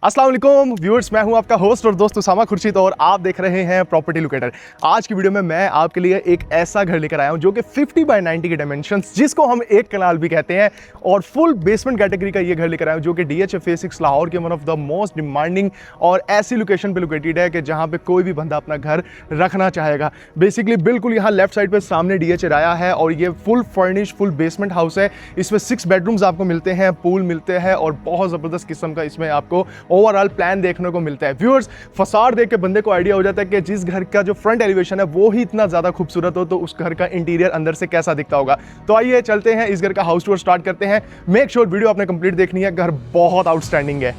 अस्सलाम वालेकुम व्यूअर्स, मैं हूं आपका होस्ट और दोस्त उसामा खुर्शीद और आप देख रहे हैं प्रॉपर्टी लोकेटर। आज की वीडियो में मैं आपके लिए एक ऐसा घर लेकर आया हूं जो कि 50 बाय 90 के डायमेंशंस, जिसको हम एक कनाल भी कहते हैं, और फुल बेसमेंट कैटेगरी का ये घर लेकर आया हूं जो कि DHA फेज 6 लाहौर के one of the most demanding और ऐसी लोकेशन पे लोकेटेड है कि जहां पे कोई भी बंदा अपना घर रखना चाहेगा। बेसिकली बिल्कुल यहाँ लेफ्ट साइड पे सामने DHA राया है और ये full furnish full basement house है। इसमें 6 बेडरूम्स आपको मिलते हैं, पूल मिलते हैं और बहुत ज़बरदस्त किस्म का इसमें आपको ओवरऑल प्लान देखने को मिलता है। व्यूअर्स, फसाड देख के बंदे को आइडिया हो जाता है कि जिस घर का जो फ्रंट एलिवेशन है वो ही इतना ज़्यादा खूबसूरत हो तो उस घर का इंटीरियर अंदर से कैसा दिखता होगा। तो आइए चलते हैं, इस घर का हाउस टूर स्टार्ट करते हैं। मेक श्योर वीडियो आपने कंप्लीट देखनी है, घर बहुत आउटस्टैंडिंग है।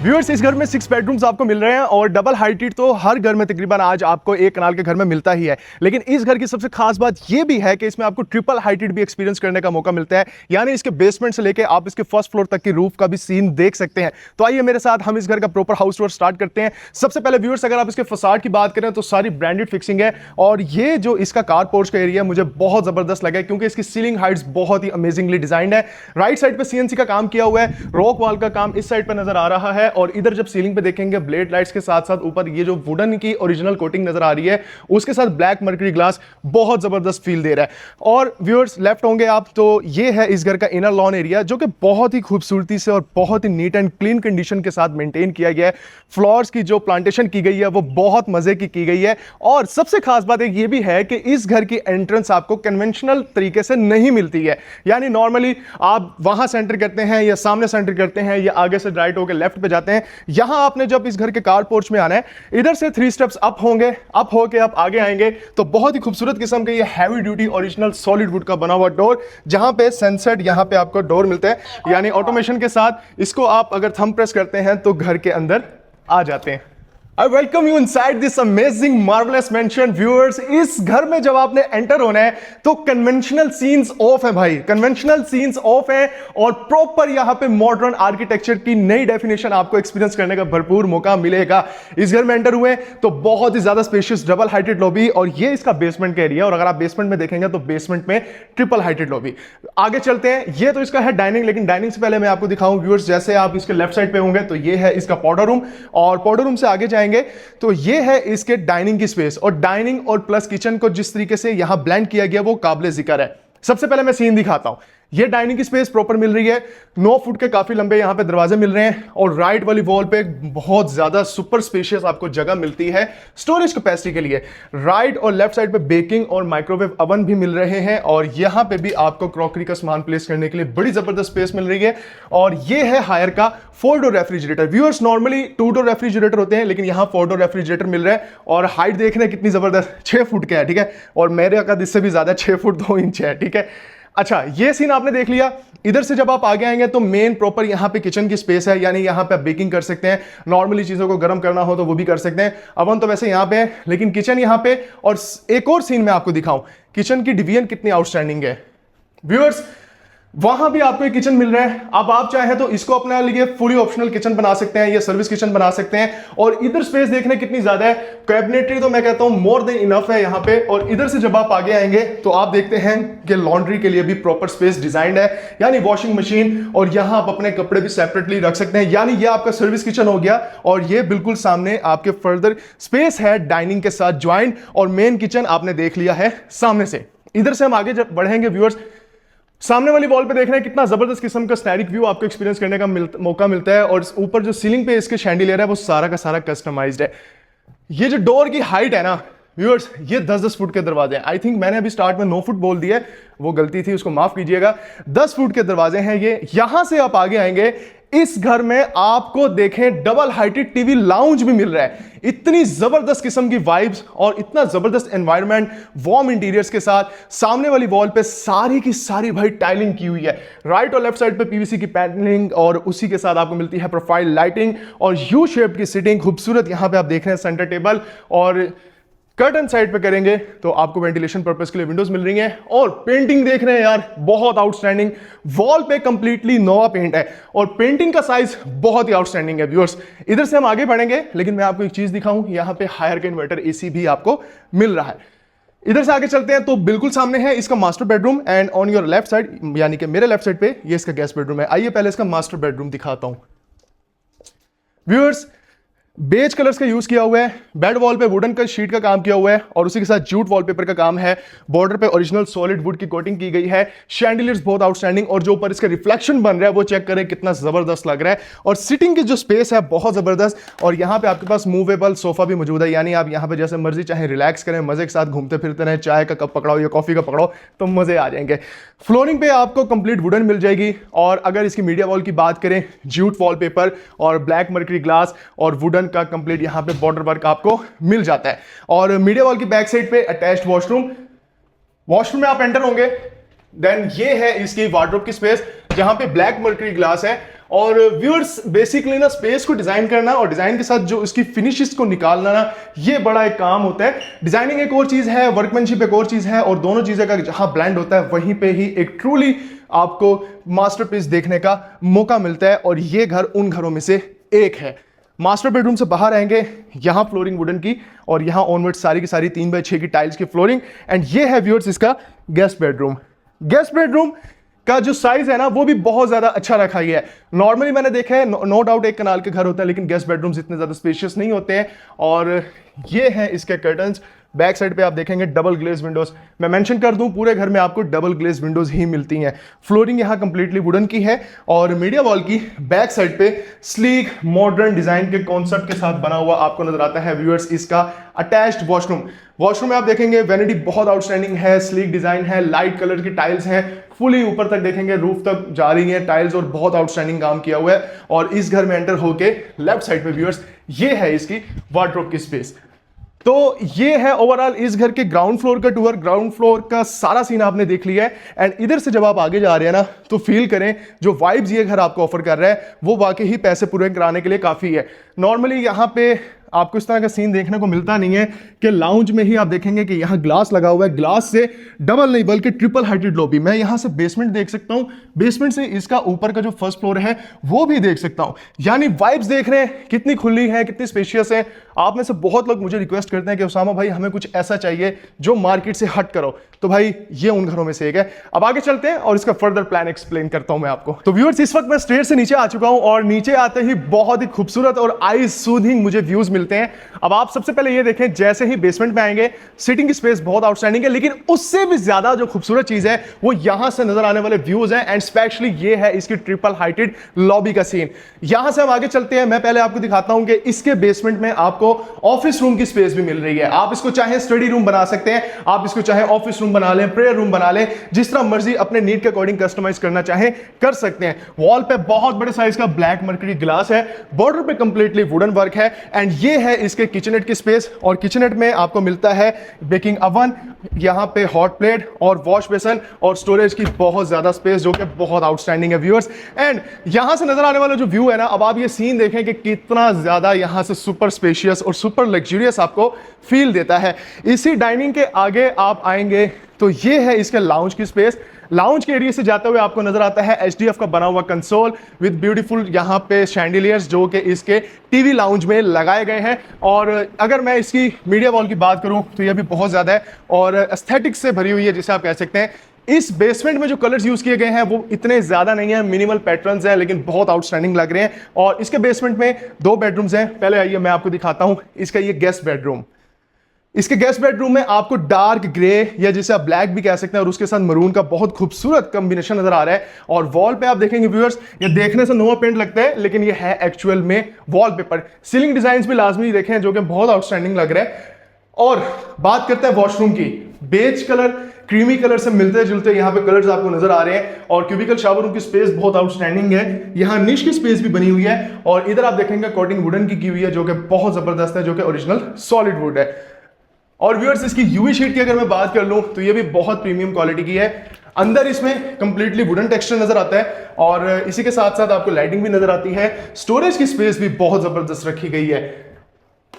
व्यूअर्स, इस घर में 6 बेडरूम्स आपको मिल रहे हैं और डबल हाइटेड तो हर घर में तकरीबन आज आपको एक कनाल के घर में मिलता ही है, लेकिन इस घर की सबसे खास बात यह भी है कि इसमें आपको ट्रिपल हाइटेड भी एक्सपीरियंस करने का मौका मिलता है। यानी इसके बेसमेंट से लेके आप इसके फर्स्ट फ्लोर तक की रूफ का भी सीन देख सकते हैं। तो आइए मेरे साथ हम इस घर का प्रॉपर हाउस टूर स्टार्ट करते हैं। सबसे पहले व्यूअर्स, अगर आप इसके फसाड की बात करें तो सारी ब्रांडेड फिक्सिंग है और ये जो इसका कार पोर्च का एरिया मुझे बहुत जबरदस्त लगा क्योंकि इसकी सीलिंग हाइट्स बहुत ही अमेजिंगली डिजाइंड है। राइट साइड पे CNC का काम किया हुआ है, रॉक वॉल का काम इस साइड पे नजर आ रहा है और इधर जब सीलिंग पे देखेंगे ब्लेड लाइट्स के साथ साथ ऊपर ये जो वुडन की ओरिजिनल कोटिंग नजर आ रही है उसके साथ ब्लैक मर्करी ग्लास बहुत जबरदस्त फील दे रहा है। और व्यूअर्स, लेफ्ट होंगे आप तो ये है इस घर का इनर लॉन एरिया जो कि बहुत ही खूबसूरती से और बहुत ही नीट एंड क्लीन कंडीशन के साथ मेंटेन किया गया है। फ्लोर्स की जो प्लांटेशन की गई है वो बहुत मजे की गई है और सबसे खास बात एक ये भी है कि इस घर की एंट्रेंस आपको कन्वेंशनल तरीके से नहीं मिलती है। यानी नॉर्मली आप वहां सेंटर करते हैं या सामने सेंटर करते हैं या आगे से राइट होकर लेफ्ट पे जाते हैं। यहां आपने जब इस घर के कार पोर्च में आना है, इधर से 3 स्टेप्स अप होंगे, अप होके आप आगे आएंगे तो बहुत ही खूबसूरत किस्म के ये heavy duty original solid wood का बना हुआ डोर, जहां पे सेंसर्ड यहां पे आपको डोर मिलता है। यानी ऑटोमेशन के साथ इसको आप अगर थंब प्रेस करते हैं तो घर के अंदर आ जाते हैं। I welcome you inside this amazing marvelous mansion viewers। इस घर में जब आपने एंटर होना है तो कन्वेंशनल सीन्स ऑफ है भाई, कन्वेंशनल सीन्स ऑफ है और प्रॉपर यहां पे मॉडर्न आर्किटेक्चर की नई डेफिनेशन आपको एक्सपीरियंस करने का भरपूर मौका मिलेगा। इस घर में एंटर हुए तो बहुत ही ज्यादा स्पेशियस डबल हाइटेड लॉबी और ये इसका बेसमेंट का एरिया और अगर आप बेसमेंट में देखेंगे तो बेसमेंट में ट्रिपल हाइटेड लॉबी। आगे चलते हैं, ये तो इसका है डाइनिंग, लेकिन डाइनिंग से पहले मैं आपको दिखाऊं व्यूअर्स, जैसे आप इसके लेफ्ट साइड पे होंगे तो ये है इसका पाउडर रूम और पाउडर रूम से आगे जाएंगे तो ये है इसके डाइनिंग की स्पेस और डाइनिंग और प्लस किचन को जिस तरीके से यहां ब्लेंड किया गया वो काबिले जिक्र है। सबसे पहले मैं सीन दिखाता हूं। ये डाइनिंग की स्पेस प्रॉपर मिल रही है, 9 फुट के काफी लंबे यहां पे दरवाजे मिल रहे हैं और राइट वाली वॉल पे बहुत ज्यादा सुपर स्पेशियस आपको जगह मिलती है स्टोरेज कैपेसिटी के लिए। राइट और लेफ्ट साइड पे बेकिंग और माइक्रोवेव ओवन भी मिल रहे हैं और यहां पे भी आपको क्रॉकरी का सामान प्लेस करने के लिए बड़ी जबरदस्त स्पेस मिल रही है। और ये है हायर का 4 door refrigerator. Viewers, normally 2 door refrigerator होते हैं लेकिन यहां 4 डोर रेफ्रिजरेटर मिल रहा है और हाइट देख रहे हैं कितनी जबरदस्त, 6 फुट का है, ठीक है, और मेरे कद इससे भी ज्यादा 6 फुट 2 इंच है, ठीक है। अच्छा, ये सीन आपने देख लिया। इधर से जब आप आगे आएंगे तो मेन प्रॉपर यहां पे किचन की स्पेस है, यानी यहां पे आप बेकिंग कर सकते हैं, नॉर्मली चीजों को गर्म करना हो तो वो भी कर सकते हैं। अवन तो वैसे यहां पे है लेकिन किचन यहां पे। और एक और सीन मैं आपको दिखाऊं, किचन की डिवीजन कितनी आउटस्टैंडिंग है व्यूअर्स। वहां भी आपको एक किचन मिल रहा है, अब आप चाहे तो इसको अपने लिए फुली ऑप्शनल किचन बना सकते हैं या सर्विस किचन बना सकते हैं। और इधर स्पेस देखने कितनी ज्यादा है, कैबिनेटरी तो मैं कहता हूं मोर देन इनफ है यहां पे। और इधर से जब आप आगे आएंगे तो आप देखते हैं कि लॉन्ड्री के लिए भी प्रॉपर स्पेस डिजाइंड है, यानी वॉशिंग मशीन, और यहां आप अपने कपड़े भी सेपरेटली रख सकते हैं। यानी ये आपका सर्विस किचन हो गया और ये बिल्कुल सामने आपके फर्दर स्पेस है डाइनिंग के साथ ज्वाइंट और मेन किचन आपने देख लिया है सामने से। इधर से हम आगे जब बढ़ेंगे व्यूअर्स, सामने वाली वॉल पे देख रहे हैं कितना जबरदस्त किस्म का स्टैटिक व्यू आपको एक्सपीरियंस करने का मौका मिलता है और ऊपर जो सीलिंग पे इसके शैंडिलियर है वो सारा का सारा कस्टमाइज्ड है। ये जो डोर की हाइट है ना व्यूअर्स, ये 10-10 फुट के दरवाजे हैं। आई थिंक मैंने अभी स्टार्ट में 9 फुट बोल दिया, वो गलती थी, उसको माफ कीजिएगा। 10 फुट के दरवाजे हैं ये। यहां से आप आगे आएंगे इस घर में आपको देखें डबल हाइटेड टीवी लाउंज भी मिल रहा है। इतनी जबरदस्त किस्म की वाइब्स और इतना जबरदस्त एनवायरनमेंट, वार्म इंटीरियर्स के साथ। सामने वाली वॉल पे सारी की सारी भाई टाइलिंग की हुई है। राइट और लेफ्ट साइड पे पीवीसी की पैनलिंग और उसी के साथ आपको मिलती है प्रोफाइल लाइटिंग और यू शेप की सीटिंग। खूबसूरत यहां पे आप देख रहे हैं सेंटर टेबल, और कर्टन साइड पे करेंगे तो आपको वेंटिलेशन पर्पस के लिए विंडोज मिल रही हैं। और पेंटिंग देख रहे हैं यार, बहुत आउटस्टैंडिंग। वॉल पे कंप्लीटली नवा पेंट है और पेंटिंग का साइज बहुत ही आउटस्टैंडिंग है व्यूअर्स। इधर से हम आगे बढ़ेंगे, लेकिन मैं आपको एक चीज दिखाऊं, यहां पे हायर का इन्वर्टर एसी भी आपको मिल रहा है। इधर से आगे चलते हैं तो बिल्कुल सामने है इसका master bedroom, and on your left side, यानी कि मेरे लेफ्ट साइड पे ये इसका गेस्ट बेडरूम है। आइए पहले इसका मास्टर बेडरूम दिखाता हूं व्यूअर्स। बेज कलर्स का यूज किया हुआ है, बेड वॉल पे वुडन का शीट का काम किया हुआ है और उसी के साथ जूट वॉलपेपर का काम है। बॉर्डर पे ओरिजिनल सॉलिड वुड की कोटिंग की गई है। शैंडिलियर्स बहुत आउटस्टैंडिंग, और जो ऊपर इसका रिफ्लेक्शन बन रहा है वो चेक करें कितना जबरदस्त लग रहा है। और सिटिंग की जो स्पेस है बहुत जबरदस्त, और यहाँ पे आपके पास मूवेबल सोफा भी मौजूद है, यानी आप यहाँ पे जैसे मर्जी चाहे रिलैक्स करें, मजे के साथ घूमते फिरते रहें, चाय का कप पकड़ाओ या कॉफी का पकड़ाओ तो मजे आ जाएंगे। फ्लोरिंग पे आपको कंप्लीट वुडन मिल जाएगी, और अगर इसकी मीडिया वॉल की बात करें, जूट वॉलपेपर और ब्लैक मर्करी ग्लास और वुडन का कंप्लीट यहाँ पे बॉर्डर वर्क आपको मिल जाता है। और मीडिया वॉल की बैक साइड पे अटैच्ड वॉशरूम में आप एंटर होंगे, देन ये है इसकी वार्डरोब की स्पेस जहां पे ब्लैक मर्करी ग्लास है। और व्यूअर्स बेसिकली ना स्पेस को डिजाइन करना और डिजाइन के साथ जो इसकी फिनिशेस को निकालना ना, ये बड़ा एक काम होता है। डिजाइनिंग एक और चीज है, वर्कमैनशिप एक और चीज है, और दोनों चीजें का जहां ब्लेंड होता है वहीं पे ही एक ट्रूली आपको मास्टरपीस देखने का मौका मिलता है। और ये घर उन घरों में से एक है। मास्टर बेडरूम से बाहर आएंगे, यहां फ्लोरिंग वुडन की, और यहां ऑनवर्ड सारी की सारी 3x6 की टाइल्स की फ्लोरिंग। एंड ये है व्यूअर्स इसका गेस्ट बेडरूम। गेस्ट बेडरूम का जो साइज है ना वो भी बहुत ज्यादा अच्छा रखा गया है। नॉर्मली मैंने देखा है, नो डाउट एक कनाल के घर होता है, लेकिन गेस्ट बेडरूम्स इतने ज्यादा स्पेशियस नहीं होते हैं। और ये है इसके कर्टन्स। बैक साइड पे आप देखेंगे डबल ग्लेज विंडोज। मैं मेंशन कर दूं पूरे घर में आपको डबल ग्लेज विंडोज ही मिलती हैं। फ्लोरिंग यहां कंप्लीटली वुडन की है, और मीडिया वॉल की बैक साइड पे स्लीक मॉडर्न डिजाइन के कॉन्सेप्ट के साथ बना हुआ आपको नजर आता है व्यूअर्स इसका अटैच्ड वॉशरूम। वॉशरूम में आप देखेंगे वैनिटी बहुत आउटस्टैंडिंग है, स्लीक डिजाइन है, लाइट कलर की टाइल्स हैं, फुली ऊपर तक देखेंगे रूफ तक जा रही है टाइल्स, और बहुत आउटस्टैंडिंग काम किया हुआ है। और इस घर में एंटर होके लेफ्ट साइड पे व्यूअर्स ये है इसकी वार्डरोब की स्पेस। तो ये है ओवरऑल इस घर के ग्राउंड फ्लोर का टूर। ग्राउंड फ्लोर का सारा सीन आपने देख लिया है, एंड इधर से जब आप आगे जा रहे हैं ना तो फील करें जो वाइब्स ये घर आपको ऑफर कर रहा है वो वाकई ही पैसे पूरे कराने के लिए काफी है। नॉर्मली यहाँ पे आपको इस तरह का सीन देखने को मिलता नहीं है कि लाउंज में ही आप देखेंगे कि यहाँ ग्लास लगा हुआ है। ग्लास से डबल नहीं बल्कि ट्रिपल हाइटेड लॉबी। मैं यहाँ से बेसमेंट देख सकता हूँ, बेसमेंट से इसका ऊपर का जो फर्स्ट फ्लोर है वो भी देख सकता हूँ। यानी वाइब्स देख रहे हैं कितनी खुली है, कितनी स्पेशियस है। आप में से बहुत लोग मुझे रिक्वेस्ट करते हैं कि उसामा भाई हमें कुछ ऐसा चाहिए जो मार्केट से हट करो, तो भाई ये उन घरों में से एक है। अब आगे चलते हैं और इसका फर्दर प्लान एक्सप्लेन करता हूं मैं आपको। तो व्यूअर्स इस वक्त मैं स्टेयर से नीचे आ चुका हूं, और नीचे आते ही बहुत ही खूबसूरत और आईज सूदिंग मुझे व्यूज मिलते हैं। अब आप सबसे पहले ये देखें, जैसे ही बेसमेंट में आएंगे सिटिंग की स्पेस बहुत आउटस्टैंडिंग है, लेकिन उससे भी ज्यादा जो खूबसूरत चीज है वो यहां से नजर आने वाले व्यूज हैं, एंड स्पेशली ये है इसकी ट्रिपल हाइटेड लॉबी का सीन। यहां से हम आगे चलते हैं, मैं पहले आपको दिखाता हूं कि इसके बेसमेंट में आपको ऑफिस रूम की स्पेस भी मिल रही है। आप इसको चाहे स्टडी रूम बना सकते हैं, आप इसको चाहे ऑफिस रूम बना लें, प्रेयर रूम बना लें, जिस तरह मर्जी अपने नीड के अकॉर्डिंग कस्टमाइज करना चाहे कर सकते हैं। वॉल पे बहुत बड़े साइज का ब्लैक मर्करी ग्लास है, बॉर्डर पे कंप्लीटली वुडन वर्क है, एंड ये है इसके किचननेट की स्पेस। और किचननेट में आपको मिलता है बेकिंग ओवन, यहां पे हॉट प्लेट और वॉश बेसन और स्टोरेज की बहुत ज्यादा स्पेस जो कि बहुत आउटस्टैंडिंग है व्यूअर्स। एंड यहां से नजर आने वाला जो व्यू है ना, अब आप ये सीन देखें कि कितना ज्यादा यहां से सुपर स्पेशियस और सुपर लग्जरियस आपको फील देता है। इसी डाइनिंग के आगे आप आएंगे तो ये है इसके लाउंज की स्पेस। लाउंज के एरिया से जाते हुए आपको नजर आता है एचडीएफ का बना हुआ कंसोल विद ब्यूटीफुल यहाँ पे शैंडिलियर्स जो कि इसके टीवी लाउंज में लगाए गए हैं। और अगर मैं इसकी मीडिया वॉल की बात करूं तो ये भी बहुत ज्यादा है और एस्थेटिक्स से भरी हुई है, जिसे आप कह सकते हैं। इस बेसमेंट में जो कलर्स यूज किए गए हैं वो इतने ज्यादा नहीं है, मिनिमल पैटर्न्स हैं, लेकिन बहुत आउटस्टैंडिंग लग रहे हैं। और इसके बेसमेंट में 2 बेडरूम्स हैं। पहले आइए मैं आपको दिखाता हूं इसका ये गेस्ट बेडरूम। इसके गेस्ट बेडरूम में आपको डार्क ग्रे या जिसे आप ब्लैक भी कह सकते हैं और उसके साथ मरून का बहुत खूबसूरत कॉम्बिनेशन नजर आ रहा है। और वॉल पे आप देखेंगे व्यूअर्स, ये देखने से नोवा पेंट लगता है लेकिन ये है एक्चुअल में वॉलपेपर। सीलिंग डिजाइन भी लाजमी देखें जो कि बहुत आउटस्टैंडिंग लग रहा है। और बात करते हैं वॉशरूम की, बेज कलर क्रीमी कलर से मिलते जुलते यहाँ पे कलर्स आपको नजर आ रहे हैं। और क्यूबिकल शावर रूम की स्पेस बहुत आउटस्टैंडिंग है। यहाँ निश की स्पेस भी बनी हुई है और इधर आप देखेंगे कोटिंग वुडन की हुई है जो कि बहुत जबरदस्त है, जो कि ओरिजिनल सॉलिड वुड है। और व्यूअर्स इसकी यूवी शीट की अगर मैं बात कर लूं तो ये भी बहुत प्रीमियम क्वालिटी की है। अंदर इसमें कंप्लीटली वुडन टेक्सचर नजर आता है और इसी के साथ साथ आपको लाइटिंग भी नजर आती है। स्टोरेज की स्पेस भी बहुत जबरदस्त रखी गई है।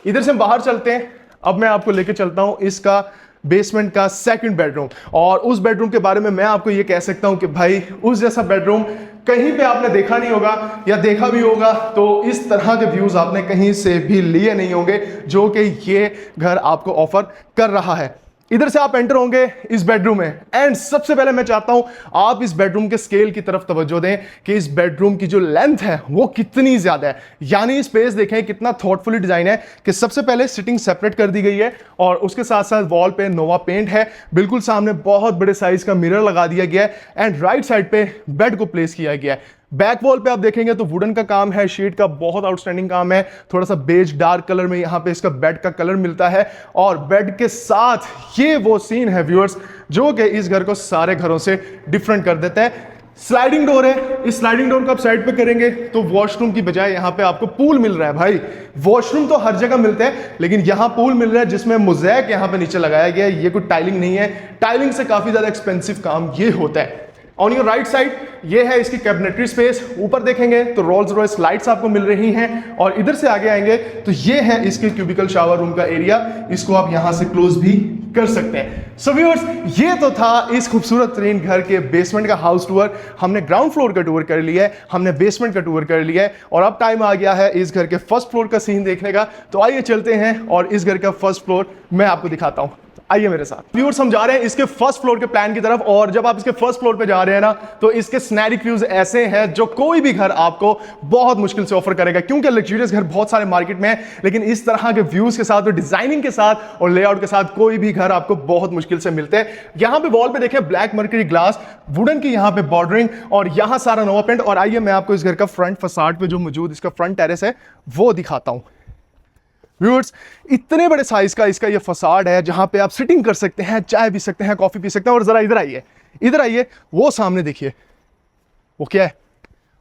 इधर से हम बाहर चलते हैं। अब मैं आपको लेके चलता हूं इसका बेसमेंट का सेकंड बेडरूम। और उस बेडरूम के बारे में मैं आपको ये कह सकता हूं कि भाई उस जैसा बेडरूम कहीं पे आपने देखा नहीं होगा, या देखा भी होगा तो इस तरह के व्यूज आपने कहीं से भी लिए नहीं होंगे जो कि ये घर आपको ऑफर कर रहा है। इधर से आप एंटर होंगे इस बेडरूम में एंड सबसे पहले मैं चाहता हूं आप इस बेडरूम के स्केल की तरफ तवज्जो दें कि इस बेडरूम की जो लेंथ है वो कितनी ज्यादा है। यानी स्पेस देखें कितना थॉटफुली डिजाइन है कि सबसे पहले सिटिंग सेपरेट कर दी गई है और उसके साथ साथ वॉल पे नोवा पेंट है। बिल्कुल सामने बहुत बड़े साइज का मिरर लगा दिया गया है एंड राइट साइड पे बेड को प्लेस किया गया है। बैक वॉल पे आप देखेंगे तो वुडन का काम है, शीट का बहुत आउटस्टैंडिंग काम है। थोड़ा सा बेज डार्क कलर में यहाँ पे इसका बेड का कलर मिलता है और बेड के साथ ये वो सीन है व्यूअर्स जो कि इस घर को सारे घरों से डिफरेंट कर देता है। स्लाइडिंग डोर है। इस स्लाइडिंग डोर को आप साइड पे करेंगे तो वॉशरूम की बजाय यहाँ पे आपको पूल मिल रहा है। भाई वॉशरूम तो हर जगह मिलते हैं लेकिन यहाँ पूल मिल रहा है जिसमें मोज़ेक यहाँ पे नीचे लगाया गया है। ये कोई टाइलिंग नहीं है, टाइलिंग से काफी ज्यादा एक्सपेंसिव काम ये होता है। ऑन योर राइट साइड ये है इसकी कैबिनेटरी स्पेस। ऊपर देखेंगे तो रोल्स रॉयस लाइट्स आपको मिल रही हैं और इधर से आगे आएंगे तो ये है इसके क्यूबिकल शावर रूम का एरिया। इसको आप यहां से क्लोज भी कर सकते हैं। सो व्यूअर्स ये तो था इस खूबसूरत तरीन घर के बेसमेंट का हाउस टूर। हमने ग्राउंड फ्लोर का टूर कर लिया है, हमने बेसमेंट का टूर कर लिया है और अब टाइम आ गया है इस घर के फर्स्ट फ्लोर का सीन देखने का। तो आइए चलते हैं और इस घर का फर्स्ट फ्लोर मैं आपको दिखाता हूं। आइए मेरे साथ। व्यूअर्स हम जा रहे हैं इसके फर्स्ट फ्लोर के प्लान की तरफ और जब आप इसके फर्स्ट फ्लोर पे जा रहे हैं ना तो इसके स्नैरिक व्यूज ऐसे हैं जो कोई भी घर आपको बहुत मुश्किल से ऑफर करेगा, क्योंकि लग्जरियस घर बहुत सारे मार्केट में है लेकिन इस तरह के व्यूज के साथ और डिजाइनिंग के साथ और लेआउट के साथ कोई भी घर आपको बहुत मुश्किल से मिलते हैं। यहां पे वॉल पे देखें ब्लैक मर्करी ग्लास, वुडन की यहां पे बॉर्डरिंग और यहां सारा नोवा पेंट। और आइए मैं आपको इस घर का फ्रंट फसाड पे जो मौजूद इसका फ्रंट टेरेस है वो दिखाता हूं। व्यूअर्स इतने बड़े साइज का इसका ये फसाड है जहां पे आप सिटिंग कर सकते हैं, चाय पी सकते हैं, कॉफी पी सकते हैं। और जरा इधर आइए वो सामने देखिए वो क्या है,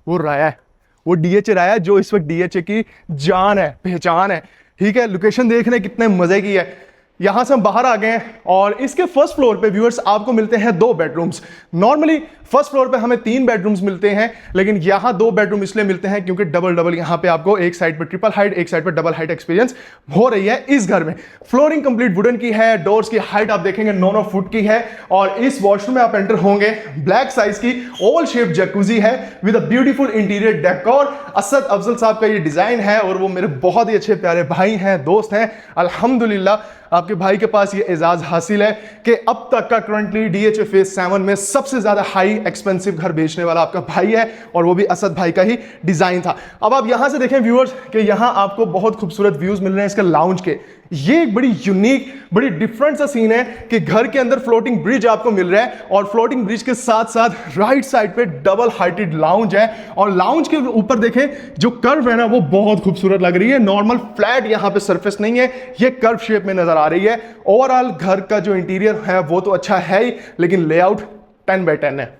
वो राया है, वो डीएचए राया जो इस वक्त डीएचए की जान है, पहचान है। ठीक है, लोकेशन देखने कितने मजे की है। यहां से हम बाहर आ गए हैं और इसके फर्स्ट फ्लोर पे व्यूअर्स आपको मिलते हैं 2 बेडरूम्स। नॉर्मली फर्स्ट फ्लोर पे हमें 3 बेडरूम्स मिलते हैं लेकिन यहां 2 बेडरूम इसलिए मिलते हैं क्योंकि डबल यहां पे आपको एक साइड पे ट्रिपल हाइट, एक साइड पे डबल हाइट एक्सपीरियंस हो रही है इस घर में। फ्लोरिंग कंप्लीट वुडन की है, डोर्स की हाइट आप देखेंगे 9 फुट की है और इस वॉशरूम में आप एंटर होंगे ब्लैक साइज की ओवल शेप जैकुजी है with a beautiful interior decor. Asad Afzal साहब का ये डिजाइन है और वो मेरे बहुत ही अच्छे प्यारे भाई हैं, दोस्त हैं। अल्हम्दुलिल्लाह आपके भाई के पास ये एजाज हासिल है कि अब तक का करंटली डीएचए फेज 7 में सबसे ज्यादा हाई एक्सपेंसिव घर बेचने वाला आपका भाई है और वो भी असद भाई का ही डिजाइन था। अब आप यहां से देखें व्यूअर्स कि यहां आपको बहुत खूबसूरत व्यूज मिल रहे हैं इसके लाउंज के। ये एक बड़ी यूनिक, बड़ी डिफरेंट सा सीन है कि घर के अंदर फ्लोटिंग ब्रिज आपको मिल रहा है और फ्लोटिंग ब्रिज के साथ साथ राइट साइड पे डबल हाइटेड लाउंज है और लाउंज के ऊपर देखें जो कर्व है ना वो बहुत खूबसूरत लग रही है। नॉर्मल फ्लैट यहां पे सरफेस नहीं है, ये कर्व शेप में नजर आ रही है। ओवरऑल घर का जो इंटीरियर है वो तो अच्छा है ही लेकिन लेआउट 10x10 है।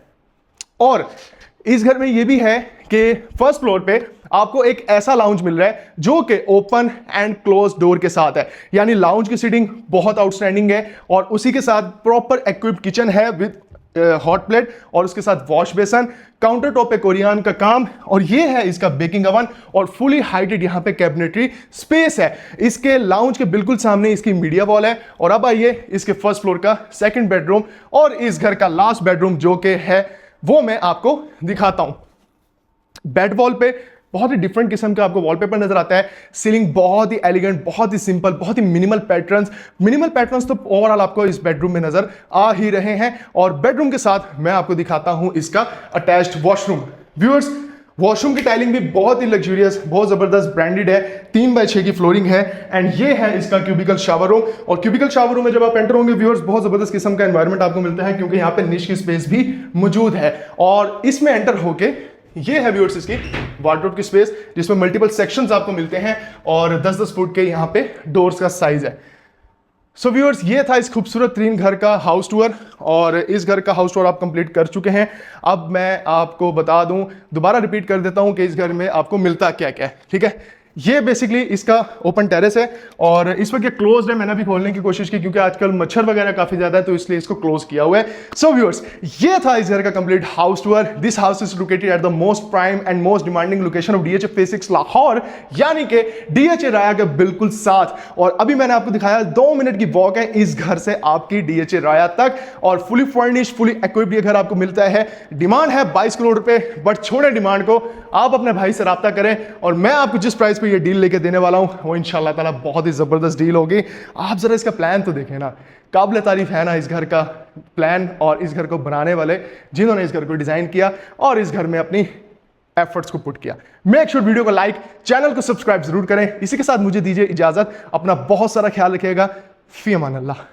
और इस घर में ये भी है कि फर्स्ट फ्लोर पे आपको एक ऐसा लाउंज मिल रहा है जो कि ओपन एंड क्लोज डोर के साथ है। यानी लाउंज की सीटिंग बहुत आउटस्टैंडिंग है और उसी के साथ प्रॉपर इक्विप्ड किचन है विद हॉट प्लेट और उसके साथ वॉश बेसन, काउंटर टॉप पे कोरियान का काम और ये है इसका बेकिंग ओवन और फुली हाइटेड यहाँ पे कैबिनेटरी स्पेस है। इसके लाउंज के बिल्कुल सामने इसकी मीडिया वॉल है। और अब आइए इसके फर्स्ट फ्लोर का सेकंड बेडरूम और इस घर का लास्ट बेडरूम जो कि है वो मैं आपको दिखाता हूं। बेड वॉल पे बहुत ही डिफरेंट किस्म का आपको वॉलपेपर नजर आता है। सीलिंग बहुत ही एलिगेंट, बहुत ही सिंपल, बहुत ही मिनिमल पैटर्न्स तो ओवरऑल आपको इस बेडरूम में नजर आ ही रहे हैं। और बेडरूम के साथ मैं आपको दिखाता हूं इसका अटैच्ड वॉशरूम। व्यूअर्स वॉशरूम की टाइलिंग भी बहुत ही लग्जरियस, बहुत जबरदस्त ब्रांडेड है, 3x6 की फ्लोरिंग है एंड ये है इसका क्यूबिकल शावर रूम। और क्यूबिकल शावर रूम में जब आप एंटर होंगे व्यूअर्स बहुत जबरदस्त किस्म का एनवायरनमेंट आपको मिलता है क्योंकि यहाँ पे निश की स्पेस भी मौजूद है। और इसमें एंटर होके ये है व्यूअर्स इसकी वार्डरोब की स्पेस जिसमें मल्टीपल सेक्शंस आपको मिलते हैं और 10-10 फुट के यहाँ पे डोर्स का साइज है। सो व्यूअर्स, ये था इस खूबसूरत तरीन घर का हाउस टूर, और इस घर का हाउस टूर आप कंप्लीट कर चुके हैं। अब मैं आपको बता दूं, दोबारा रिपीट कर देता हूं कि इस घर में आपको मिलता क्या क्या है। ठीक है, ये बेसिकली इसका ओपन टेरेस है, और इस वक्त ये क्लोज है। मैंने भी खोलने की कोशिश की क्योंकि आजकल मच्छर वगैरह काफी ज्यादा है, तो इसलिए इसको क्लोज किया हुआ है। सो व्यूअर्स, ये था इस घर का complete house tour. This house is located at the most prime and most demanding location of DHA phase 6 Lahore, यानी कि डीएचए राया के बिल्कुल साथ। और अभी मैंने आपको दिखाया 2 मिनट की वॉक है इस घर से आपकी डीएचए राया तक, और फुली फर्निश्ड, फुली इक्विप्ड ये घर आपको मिलता है। डिमांड है 22 करोड़ रुपए, बट छोड़े डिमांड को, आप अपने भाई से राब्ता करें, और मैं आपको जिस प्राइस पे ये डील लेके देने वाला हूं वो इंशाल्लाह ताला बहुत ही जबरदस्त डील होगी। आप जरा इसका प्लान तो देखें ना, काबिल तारीफ है ना इस घर का प्लान, और इस घर को बनाने वाले जिन्होंने इस घर को डिजाइन किया और इस घर में अपनी एफर्ट्स को पुट किया। मेक श्योर वीडियो को लाइक, चैनल को सब्सक्राइब जरूर करें। इसी के साथ मुझे दीजिए इजाजत, अपना बहुत सारा ख्याल रखिएगा। फी अमान अल्लाह।